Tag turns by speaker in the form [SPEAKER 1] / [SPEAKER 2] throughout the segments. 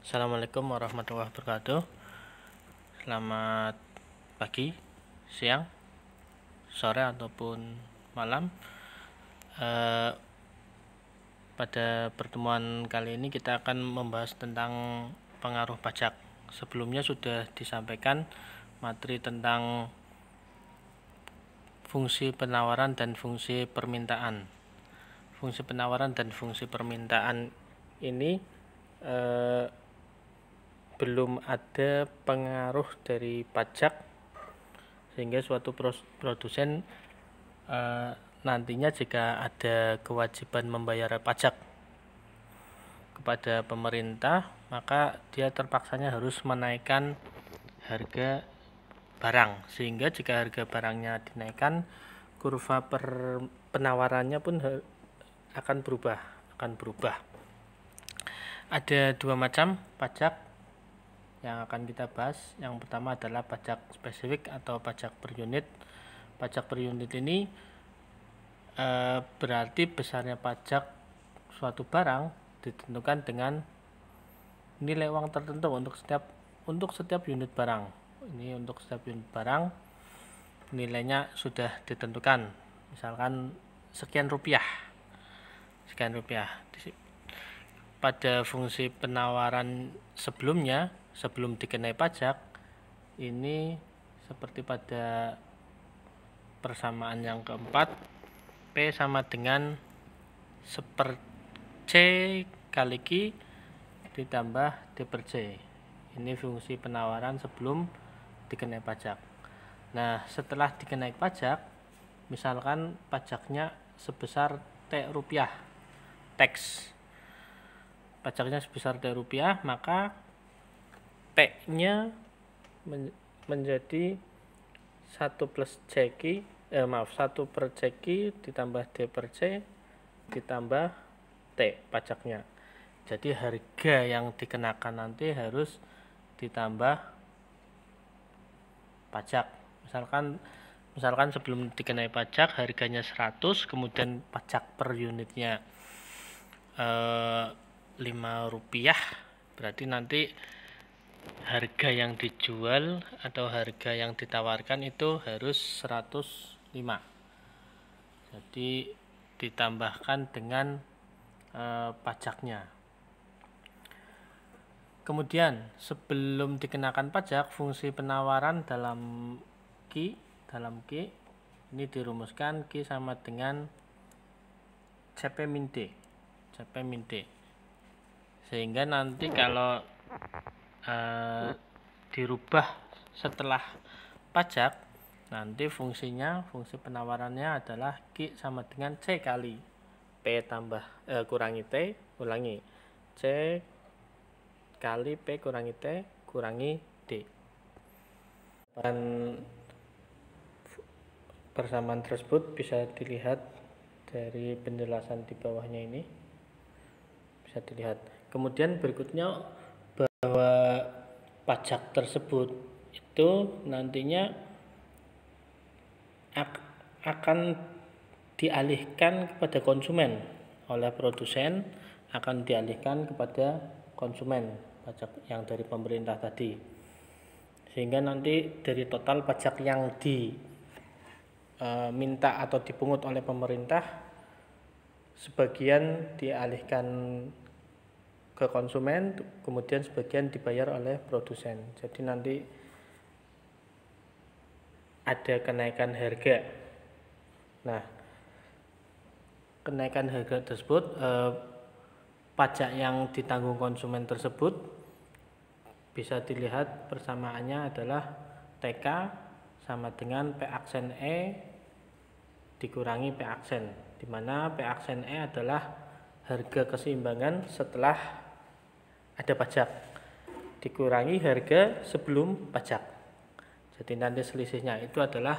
[SPEAKER 1] Assalamualaikum warahmatullahi wabarakatuh. Selamat pagi, siang, sore ataupun malam. Pada pertemuan kali ini kita akan membahas tentang pengaruh pajak. Sebelumnya sudah disampaikan materi tentang fungsi penawaran dan fungsi permintaan. Fungsi penawaran dan fungsi permintaan ini belum ada pengaruh dari pajak, sehingga suatu produsen nantinya jika ada kewajiban membayar pajak kepada pemerintah, maka dia terpaksanya harus menaikkan harga barang, sehingga jika harga barangnya dinaikkan, kurva penawarannya pun akan berubah. Ada dua macam pajak yang akan kita bahas. Yang pertama adalah pajak spesifik atau pajak per unit. Pajak per unit ini berarti besarnya pajak suatu barang ditentukan dengan nilai uang tertentu untuk setiap unit barang. Ini untuk setiap unit barang nilainya sudah ditentukan, misalkan sekian rupiah. Pada fungsi penawaran sebelumnya, sebelum dikenai pajak, ini seperti pada persamaan yang keempat, P sama dengan 1/C kali Q ditambah D per C. Ini fungsi penawaran sebelum dikenai pajak. Nah, setelah dikenai pajak, misalkan pajaknya sebesar T rupiah, tax. Pajaknya sebesar T rupiah, maka T-nya menjadi 1 per CQ ditambah D per C ditambah T pajaknya. Jadi harga yang dikenakan nanti harus ditambah pajak. Misalkan sebelum dikenai pajak harganya 100, kemudian pajak per unitnya 5 rupiah, berarti nanti harga yang dijual atau harga yang ditawarkan itu harus 105. Jadi ditambahkan dengan pajaknya. Kemudian sebelum dikenakan pajak, fungsi penawaran dalam Q ini dirumuskan Q sama dengan CP min D. Sehingga nanti kalau dirubah setelah pajak, nanti fungsi penawarannya adalah Q sama dengan C kali P kurangi T, ulangi C kali P kurangi T kurangi D. Dan persamaan tersebut bisa dilihat dari penjelasan di bawahnya ini, bisa dilihat. Kemudian berikutnya bahwa pajak tersebut itu nantinya akan dialihkan kepada konsumen oleh produsen, akan dialihkan kepada konsumen pajak yang dari pemerintah tadi, sehingga nanti dari total pajak yang diminta atau dipungut oleh pemerintah, sebagian dialihkan ke konsumen, kemudian sebagian dibayar oleh produsen. Jadi nanti ada kenaikan harga. Nah, kenaikan harga tersebut, pajak yang ditanggung konsumen tersebut bisa dilihat persamaannya adalah TK sama dengan P aksen E dikurangi P aksen, di mana P aksen E adalah harga keseimbangan setelah ada pajak dikurangi harga sebelum pajak. Jadi nanti selisihnya itu adalah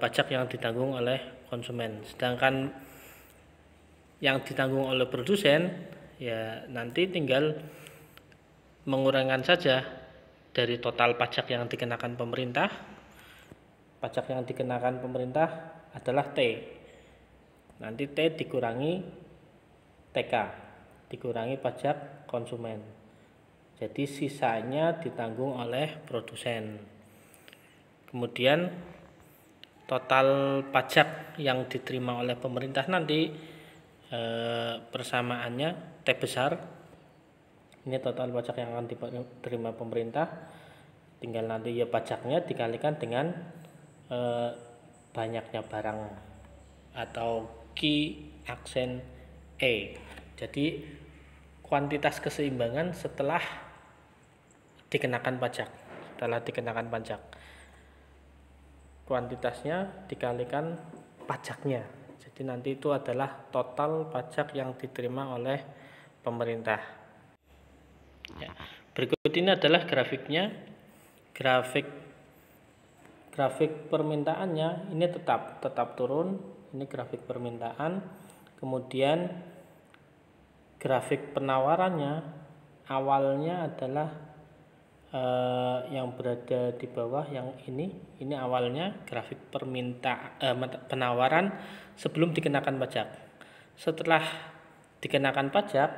[SPEAKER 1] pajak yang ditanggung oleh konsumen. Sedangkan yang ditanggung oleh produsen, ya nanti tinggal mengurangkan saja dari total pajak yang dikenakan pemerintah. Pajak yang dikenakan pemerintah adalah T. Nanti T dikurangi TK, dikurangi pajak konsumen. Jadi sisanya ditanggung oleh produsen. Kemudian total pajak yang diterima oleh pemerintah nanti persamaannya T besar. Ini total pajak yang akan diterima pemerintah. Tinggal nanti ya pajaknya dikalikan dengan banyaknya barang atau Q aksen E. Jadi kuantitas keseimbangan setelah dikenakan pajak. Kuantitasnya dikalikan pajaknya. Jadi nanti itu adalah total pajak yang diterima oleh pemerintah. Ya, berikut ini adalah grafiknya. Grafik permintaannya ini tetap turun. Ini grafik permintaan. Kemudian grafik penawarannya awalnya adalah yang berada di bawah yang ini awalnya grafik penawaran sebelum dikenakan pajak. Setelah dikenakan pajak,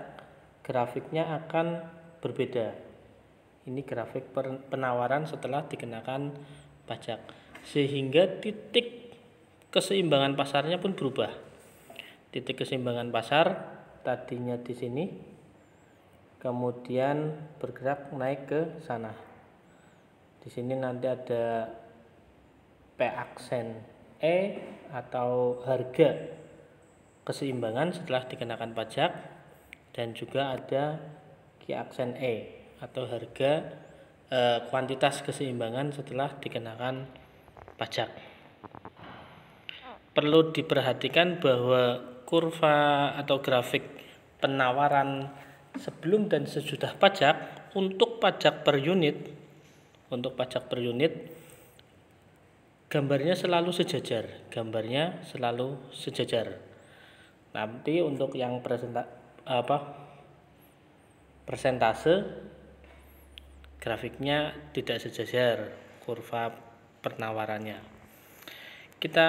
[SPEAKER 1] grafiknya akan berbeda. Ini grafik penawaran setelah dikenakan pajak, sehingga titik keseimbangan pasarnya pun berubah. Titik keseimbangan pasar tadinya di sini, kemudian bergerak naik ke sana. Di sini nanti ada P aksen E atau harga keseimbangan setelah dikenakan pajak, dan juga ada Q aksen E atau harga kuantitas keseimbangan setelah dikenakan pajak. Perlu diperhatikan bahwa kurva atau grafik penawaran sebelum dan sesudah pajak untuk pajak per unit gambarnya selalu sejajar. Nanti untuk yang persentase grafiknya tidak sejajar kurva penawarannya. Kita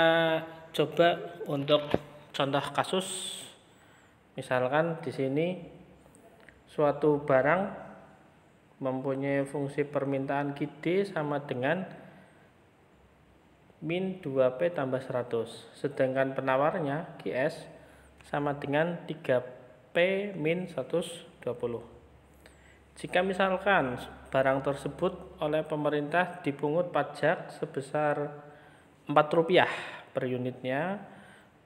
[SPEAKER 1] coba untuk contoh kasus. Misalkan di sini suatu barang mempunyai fungsi permintaan QD sama dengan min 2P tambah 100, sedangkan penawarnya QS sama dengan 3P min 120. Jika misalkan barang tersebut oleh pemerintah dipungut pajak sebesar Rp4 per unitnya,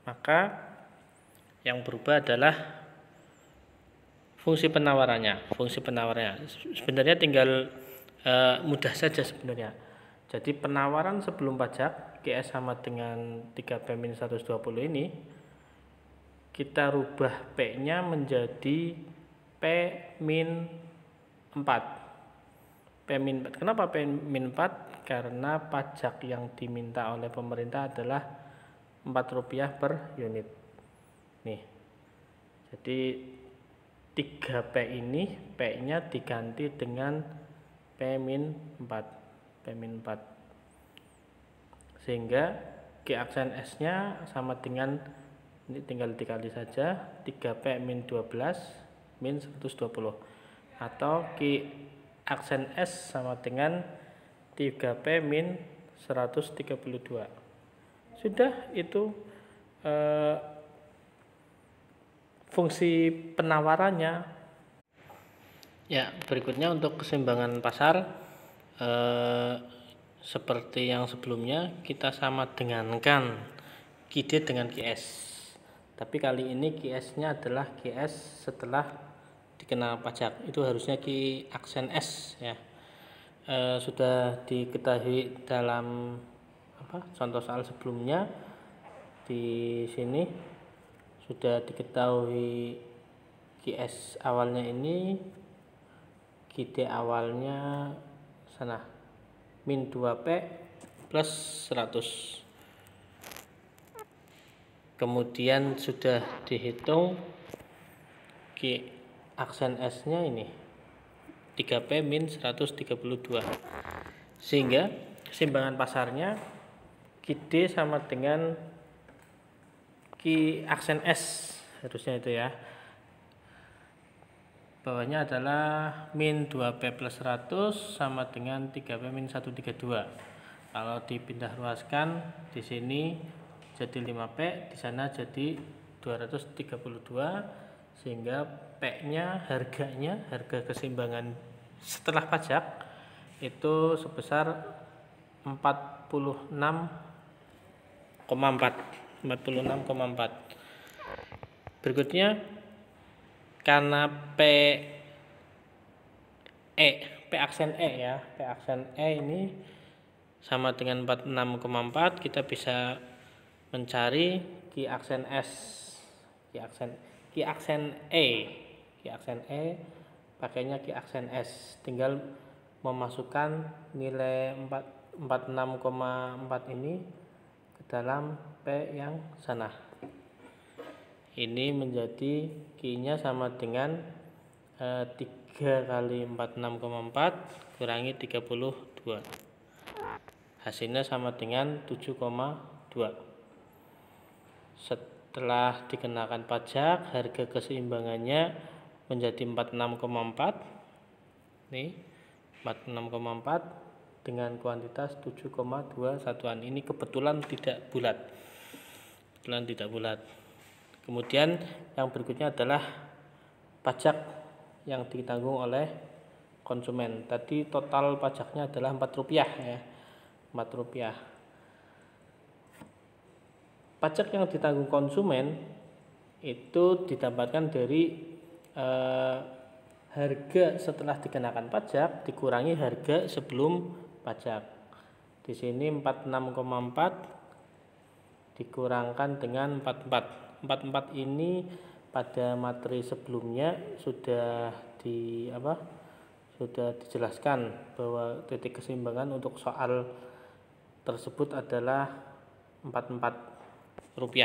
[SPEAKER 1] maka yang berubah adalah fungsi penawarannya. Sebenarnya tinggal mudah saja sebenarnya. Jadi penawaran sebelum pajak QS sama dengan 3P min 120 ini, kita rubah P-nya menjadi P min 4. Kenapa P min 4? Karena pajak yang diminta oleh pemerintah adalah Rp4 per unit. Nih. Jadi 3P ini P-nya diganti dengan P min 4. Sehingga Q aksen S-nya sama dengan, ini tinggal dikali saja, 3P min 12 min 120, atau Q aksen S sama dengan 3P min 132. Sudah, itu fungsi penawarannya. Ya, berikutnya untuk keseimbangan pasar seperti yang sebelumnya, kita sama dengankan QD dengan QS. Tapi kali ini QS-nya adalah QS setelah dikena pajak. Itu harusnya Q aksen S ya. Sudah diketahui dalam contoh soal sebelumnya. Di sini sudah diketahui QS awalnya ini, QD awalnya sana min 2P plus 100. Kemudian sudah dihitung Q aksen S-nya ini 3P min 132. Sehingga keseimbangan pasarnya QD sama dengan Q aksen S, harusnya itu ya. bawahnya adalah min 2P plus 100 sama dengan 3P min 132. Kalau dipindah luaskan di sini jadi 5P, di sana jadi 232, sehingga P-nya harga keseimbangan setelah pajak itu sebesar 46,4. Berikutnya, karena P aksen E ini sama dengan 46,4, kita bisa mencari Q aksen E pakainya Q aksen S, tinggal memasukkan nilai 46,4 ini ke dalam P yang sana. Ini menjadi Q-nya sama dengan 3 kali 46,4 kurangi 32. Hasilnya sama dengan 7,2. Setelah dikenakan pajak, harga keseimbangannya menjadi 46,4. Nih, 46,4 dengan kuantitas 7,2 satuan. Ini kebetulan tidak bulat. Kemudian yang berikutnya adalah pajak yang ditanggung oleh konsumen. Tadi total pajaknya adalah Rp4 ya. Rp4. Pajak yang ditanggung konsumen itu didapatkan dari harga setelah dikenakan pajak dikurangi harga sebelum pajak. Di sini 46,4 dikurangkan dengan 44. 44 ini pada materi sebelumnya sudah dijelaskan bahwa titik keseimbangan untuk soal tersebut adalah Rp44.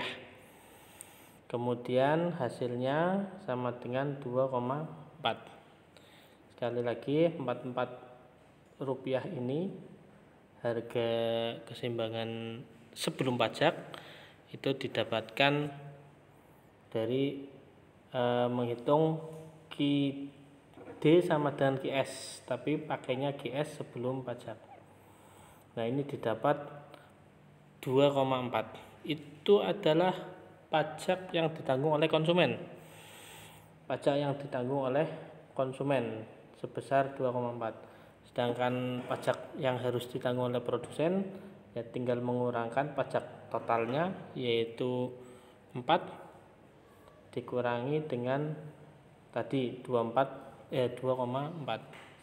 [SPEAKER 1] Kemudian hasilnya sama dengan 2,4. Sekali lagi, Rp44 ini harga keseimbangan sebelum pajak itu didapatkan dari menghitung QD sama dengan QS, tapi pakainya QS sebelum pajak. Nah, ini didapat 2,4. Itu adalah pajak yang ditanggung oleh konsumen. Pajak yang ditanggung oleh konsumen sebesar 2,4. Sedangkan pajak yang harus ditanggung oleh produsen ya tinggal mengurangkan pajak totalnya, yaitu 4 dikurangi dengan tadi 2,4,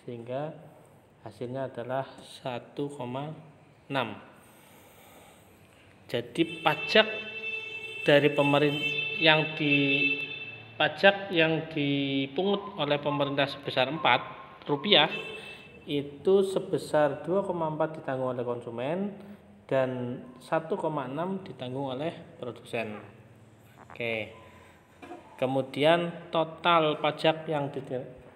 [SPEAKER 1] sehingga hasilnya adalah 1,6. Jadi pajak dari yang dipungut oleh pemerintah sebesar Rp4 itu sebesar 2,4 ditanggung oleh konsumen dan 1,6 ditanggung oleh produsen. Oke. Kemudian total pajak yang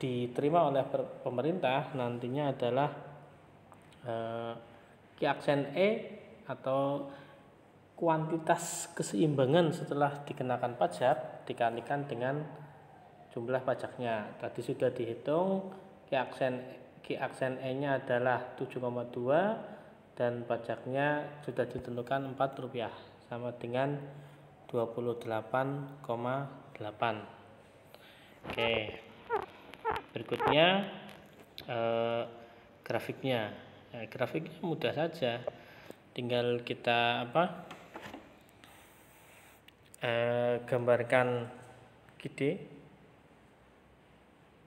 [SPEAKER 1] diterima oleh pemerintah nantinya adalah Q aksen E atau kuantitas keseimbangan setelah dikenakan pajak dikalikan dengan jumlah pajaknya. Tadi sudah dihitung, Q aksen E-nya adalah 7,2 dan pajaknya sudah ditentukan Rp4 sama dengan 28,8. Oke. Berikutnya grafiknya. Grafiknya mudah saja. Tinggal kita gambarkan QD,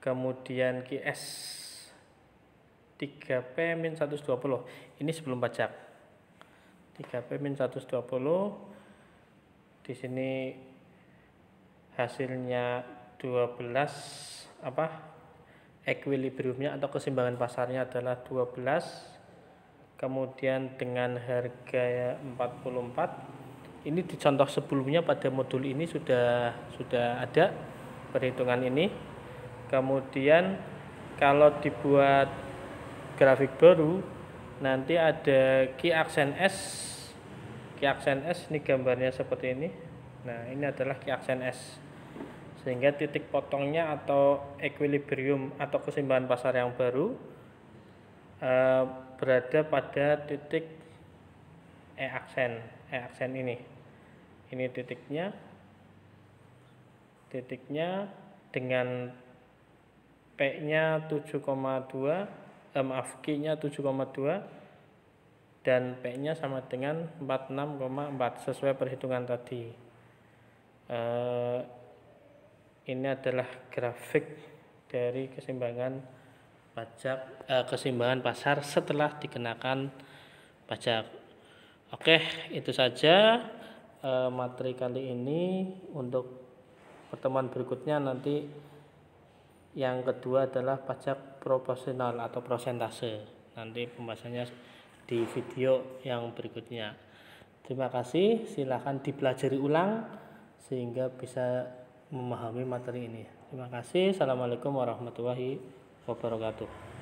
[SPEAKER 1] kemudian QS 3P min 120. Ini sebelum pajak. 3P min 120. Di sini hasilnya 12 equilibriumnya atau keseimbangan pasarnya adalah 12. Kemudian dengan harga 44. Ini di contoh sebelumnya pada modul ini sudah ada perhitungan ini. Kemudian kalau dibuat grafik baru nanti ada Q aksen S. Q aksen S ini gambarnya seperti ini. Nah, ini adalah Q aksen S. sehingga titik potongnya atau equilibrium atau keseimbangan pasar yang baru berada pada titik E-aksen ini titiknya dengan P-nya 7,2, Q-nya 7,2 dan P-nya sama dengan 46,4 sesuai perhitungan tadi. Ini adalah grafik dari keseimbangan pasar setelah dikenakan pajak. Oke, itu saja materi kali ini. Untuk pertemuan berikutnya nanti yang kedua adalah pajak proporsional atau prosentase. Nanti pembahasannya di video yang berikutnya. Terima kasih, silakan dipelajari ulang sehingga bisa memahami materi ini. Terima kasih. Assalamualaikum warahmatullahi wabarakatuh.